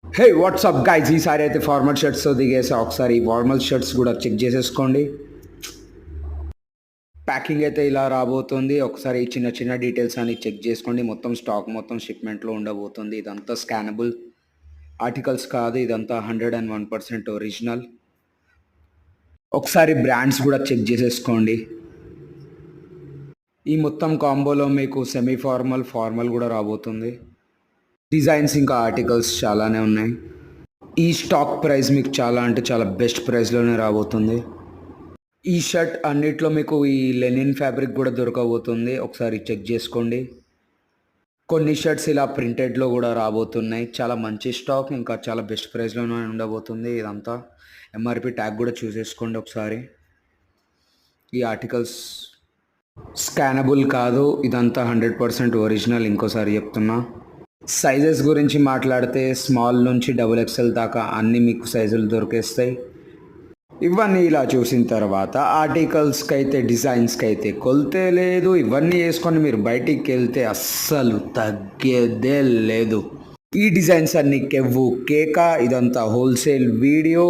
హే WhatsApp guys, ఈసారి అయితే formal షర్ట్స్తో దిగేసా. ఒకసారి ఈ ఫార్మల్ షర్ట్స్ కూడా చెక్ చేసేసుకోండి. ప్యాకింగ్ అయితే ఇలా రాబోతుంది. ఒకసారి ఈ చిన్న చిన్న డీటెయిల్స్ అన్ని చెక్ చేసుకోండి. మొత్తం స్టాక్ మొత్తం షిప్మెంట్లో ఉండబోతుంది. ఇదంతా స్కానబుల్ ఆర్టికల్స్ కాదు, ఇదంతా 101% ఒరిజినల్. ఒకసారి బ్రాండ్స్ కూడా చెక్ చేసేసుకోండి. ఈ మొత్తం కాంబోలో మీకు సెమీ ఫార్మల్, ఫార్మల్ కూడా రాబోతుంది. డిజైన్స్ ఇంకా ఆర్టికల్స్ చాలానే ఉన్నాయి. ఈ స్టాక్ ప్రైస్ మీకు చాలా అంటే చాలా బెస్ట్ ప్రైస్లోనే రాబోతుంది. ఈ షర్ట్ అన్నిట్లో మీకు ఈ లెనిన్ ఫ్యాబ్రిక్ కూడా దొరకబోతుంది. ఒకసారి చెక్ చేసుకోండి. కొన్ని షర్ట్స్ ఇలా ప్రింటెడ్లో కూడా రాబోతున్నాయి. చాలా మంచి స్టాక్, ఇంకా చాలా బెస్ట్ ప్రైస్లోనే ఉండబోతుంది. ఇదంతా ఎంఆర్పి ట్యాగ్ కూడా చూసేసుకోండి ఒకసారి. ఈ ఆర్టికల్స్ స్కానబుల్ కాదు, ఇదంతా 100% ఒరిజినల్. ఇంకోసారి చెప్తున్నా. సైజెస్ గురించి మాట్లాడితే స్మాల్ నుంచి XXL దాకా అన్ని మీకు సైజులు దొరికేస్తాయి. ఇవన్నీ ఇలా చూసిన తర్వాత ఆర్టికల్స్కి అయితే డిజైన్స్కి అయితే కొలతే లేదు. ఇవన్నీ వేసుకొని మీరు బయటికి వెళ్తే అస్సలు తగ్గేదే లేదు. ఈ డిజైన్స్ అన్ని కెవ్వు కేక. ఇదంతా హోల్సేల్ వీడియో.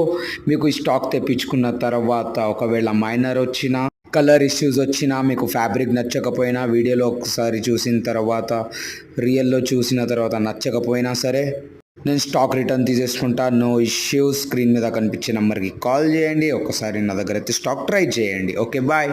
మీకు ఈ స్టాక్ తెప్పించుకున్న తర్వాత ఒకవేళ మైనర్ వచ్చినా, కలర్ ఇష్యూస్ వచ్చినా, మీకు ఫ్యాబ్రిక్ నచ్చకపోయినా, వీడియోలో ఒకసారి చూసిన తర్వాత, రియల్లో చూసిన తర్వాత నచ్చకపోయినా సరే నేను స్టాక్ రిటర్న్ తీసేసుకుంటా. No issues. స్క్రీన్ మీద కనిపించే నెంబర్కి కాల్ చేయండి. ఒకసారి నా దగ్గర అయితే స్టాక్ ట్రై చేయండి. Okay, bye.